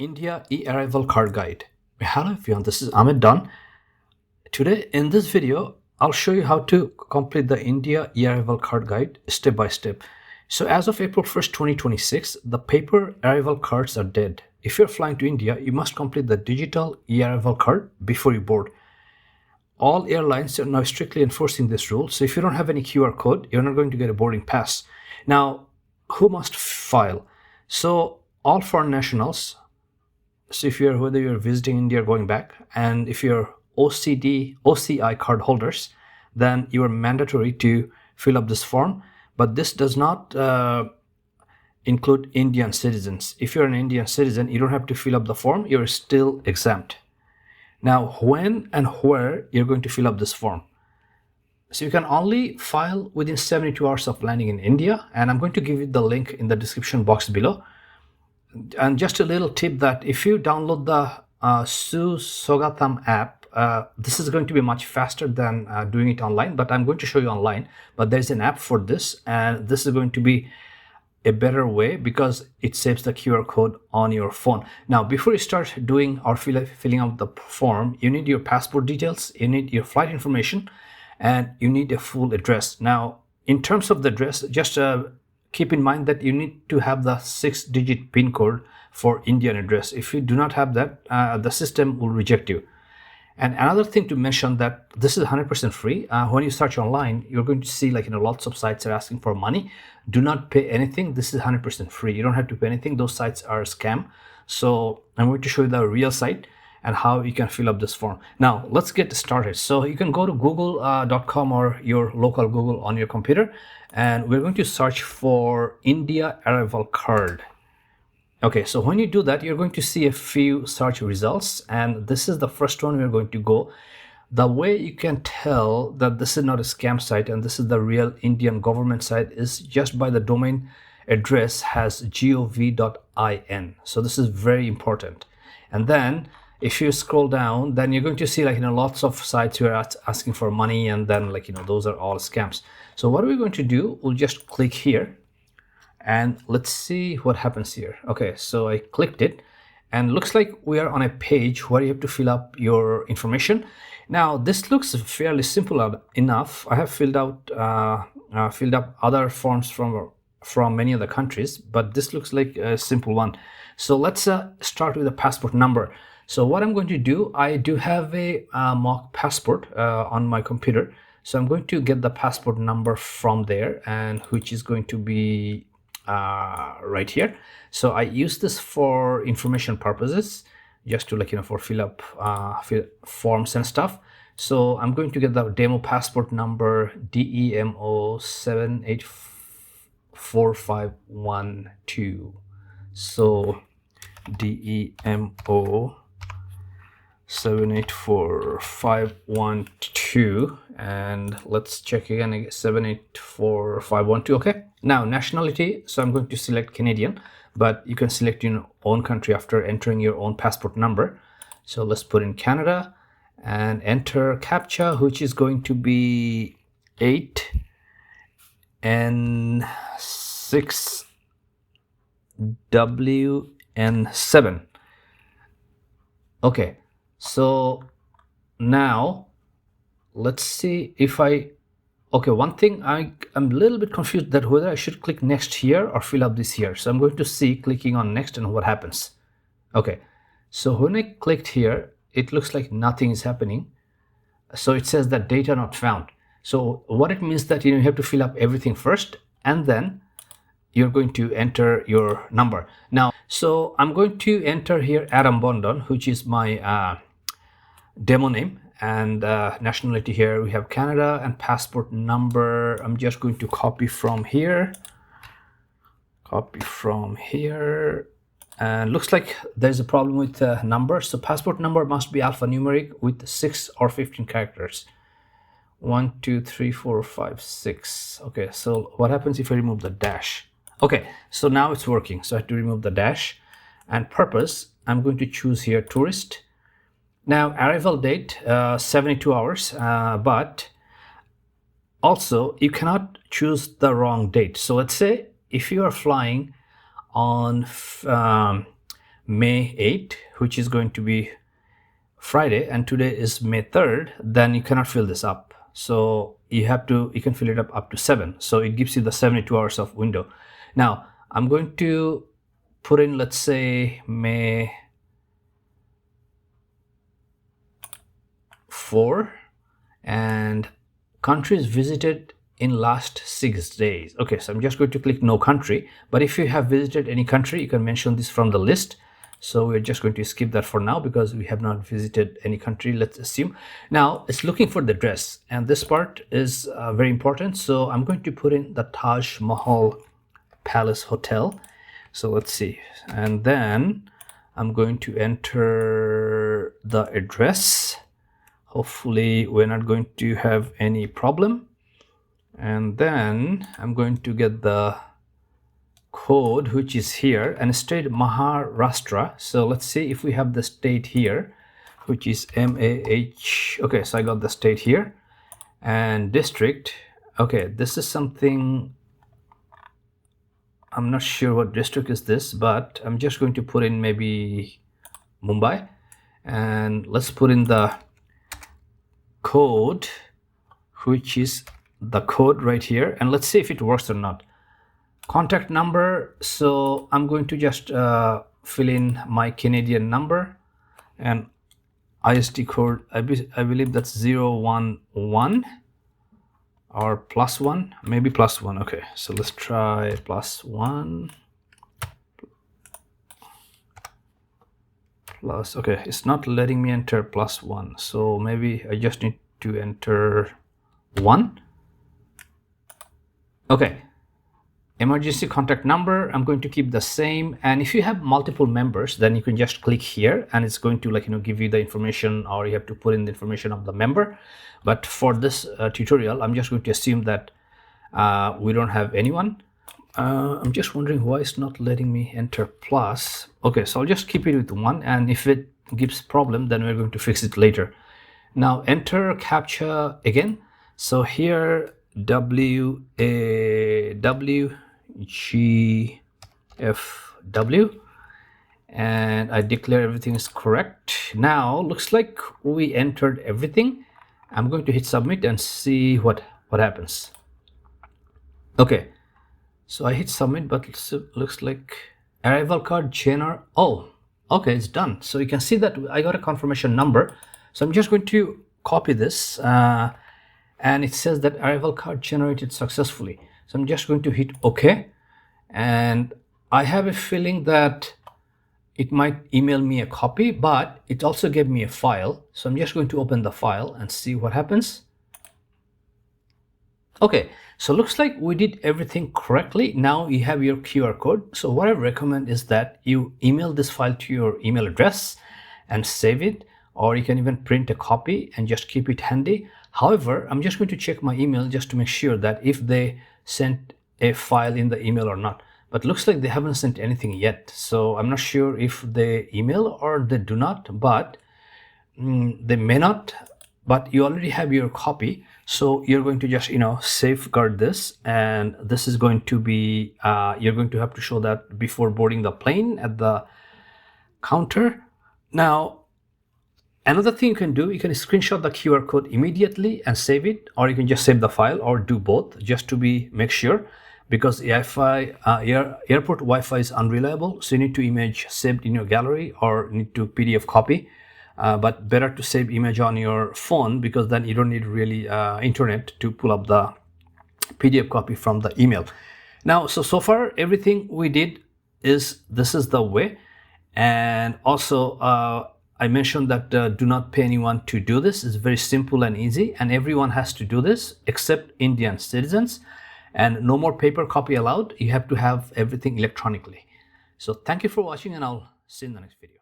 India e-arrival card guide. Hello everyone, this is Ahmed Dawn. Today in this video, I'll show you how to complete the India e-arrival card guide step by step. So as of April 1st, 2026, the paper arrival cards are dead. If you're flying to India, you must complete the digital e-arrival card before you board. All airlines are now strictly enforcing this rule. So if you don't have any QR code, you're not going to get a boarding pass. Now, who must file? So all foreign nationals. So if whether you're visiting India or going back, and if you're OCI card holders, then you are mandatory to fill up this form. But this does not include Indian citizens. If you're an Indian citizen, you don't have to fill up the form. You're still exempt. Now, when and where you're going to fill up this form? So you can only file within 72 hours of landing in India, and I'm going to give you the link in the description box below. And just a little tip that if you download the Su-Swagatam app, this is going to be much faster than doing it online, but I'm going to show you online. But there's an app for this, and this is going to be a better way because it saves the QR code on your phone. Now, before you start doing or filling out the form, you need your passport details, you need your flight information, and you need a full address. Now, in terms of the address, just keep in mind that you need to have the 6-digit PIN code for Indian address. If you do not have that, the system will reject you. And another thing to mention that this is 100% free. When you search online, you're going to see lots of sites are asking for money. Do not pay anything. This is 100% free. You don't have to pay anything. Those sites are a scam. So I'm going to show you the real site and how you can fill up this form. Now, let's get started. So you can go to google.com or your local Google on your computer, and we're going to search for India arrival card. Okay, so when you do that, you're going to see a few search results, and this is the first one we're going to go. The way you can tell that this is not a scam site and this is the real Indian government site is just by the domain address has gov.in. So this is very important. And then if you scroll down, then you're going to see lots of sites who are asking for money, and then those are all scams. So what are we going to do? We'll just click here and let's see what happens here. Okay, so I clicked it and looks like we are on a page where you have to fill up your information. Now this looks fairly simple enough. I have filled up other forms from many other countries, but this looks like a simple one. So let's start with the passport number. So what I'm going to do, I do have a mock passport on my computer. So I'm going to get the passport number from there, and which is going to be right here. So I use this for information purposes, just to for fill forms and stuff. So I'm going to get the demo passport number DEMO 784512. So DEMO 784512, and let's check again, 784512. Okay, now nationality, so I'm going to select Canadian, but you can select your own country after entering your own passport number. So let's put in Canada and enter CAPTCHA, which is going to be 8N6WN7. Okay, so now let's see if okay, one thing I'm a little bit confused that whether I should click next here or fill up this here. So I'm going to see clicking on next and what happens. Okay, so when I clicked here, it looks like nothing is happening. So it says that data not found. So what it means that you have to fill up everything first, and then you're going to enter your number. Now, so I'm going to enter here Adam Bondon, which is my demo name, and nationality here we have Canada, and passport number I'm just going to copy from here, and looks like there's a problem with the number. So passport number must be alphanumeric with 6 or 15 characters. 1 2 3 4 5 6. Okay, so what happens if I remove the dash? Okay, so now it's working. So I have to remove the dash, and purpose I'm going to choose here tourist. Now arrival date 72 hours, but also you cannot choose the wrong date. So let's say if you are flying on May 8, which is going to be Friday, and today is May 3rd, then you cannot fill this up. So you can fill it up to 7. So it gives you the 72 hours of window. Now I'm going to put in, let's say, May 4 and countries visited in last 6 days. Okay, so I'm just going to click no country, but if you have visited any country, you can mention this from the list. So we're just going to skip that for now because we have not visited any country, let's assume. Now it's looking for the dress, and this part is very important. So I'm going to put in the Taj Mahal Palace Hotel. So let's see, and then I'm going to enter the address. Hopefully we're not going to have any problem. And then I'm going to get the code, which is here, and state Maharashtra. So let's see if we have the state here, which is MAH. Okay, so I got the state here, and district. Okay, this is something, I'm not sure what district is this, but I'm just going to put in maybe Mumbai, and let's put in the code, which is the code right here, and let's see if it works or not. Contact number, so I'm going to just fill in my Canadian number, and ISD code, I believe that's 011 or +1, maybe +1. Okay, so let's try +1 plus. Okay, it's not letting me enter +1, so maybe I just need to enter 1. Okay, emergency contact number, I'm going to keep the same, and if you have multiple members, then you can just click here and it's going to, like, give you the information, or you have to put in the information of the member. But for this tutorial, I'm just going to assume that we don't have anyone. I'm just wondering why it's not letting me enter plus. Okay, so I'll just keep it with 1, and if it gives problem, then we're going to fix it later. Now enter CAPTCHA again. So here WAWGFW, and I declare everything is correct. Now looks like we entered everything. I'm going to hit submit and see what happens. Okay, so I hit submit, but it looks like arrival card general. Oh, okay, it's done. So you can see that I got a confirmation number. So I'm just going to copy this, and it says that arrival card generated successfully. So I'm just going to hit OK, and I have a feeling that it might email me a copy, but it also gave me a file. So I'm just going to open the file and see what happens. Okay, so looks like we did everything correctly. Now you have your QR code. So what I recommend is that you email this file to your email address and save it, or you can even print a copy and just keep it handy. However, I'm just going to check my email just to make sure that if they sent a file in the email or not. But looks like they haven't sent anything yet. So I'm not sure if they email or they do not, but they may not. But you already have your copy. So you're going to just, safeguard this. And this is going to be, you're going to have to show that before boarding the plane at the counter. Now, another thing you can do, you can screenshot the QR code immediately and save it, or you can just save the file, or do both just to make sure, because airport Wi-Fi is unreliable. So you need to image saved in your gallery or need to PDF copy. But better to save image on your phone, because then you don't need really internet to pull up the PDF copy from the email. Now, so far everything we did is this is the way. And also I mentioned that do not pay anyone to do this. It's very simple and easy, and everyone has to do this except Indian citizens, and no more paper copy allowed. You have to have everything electronically. So thank you for watching, and I'll see you in the next video.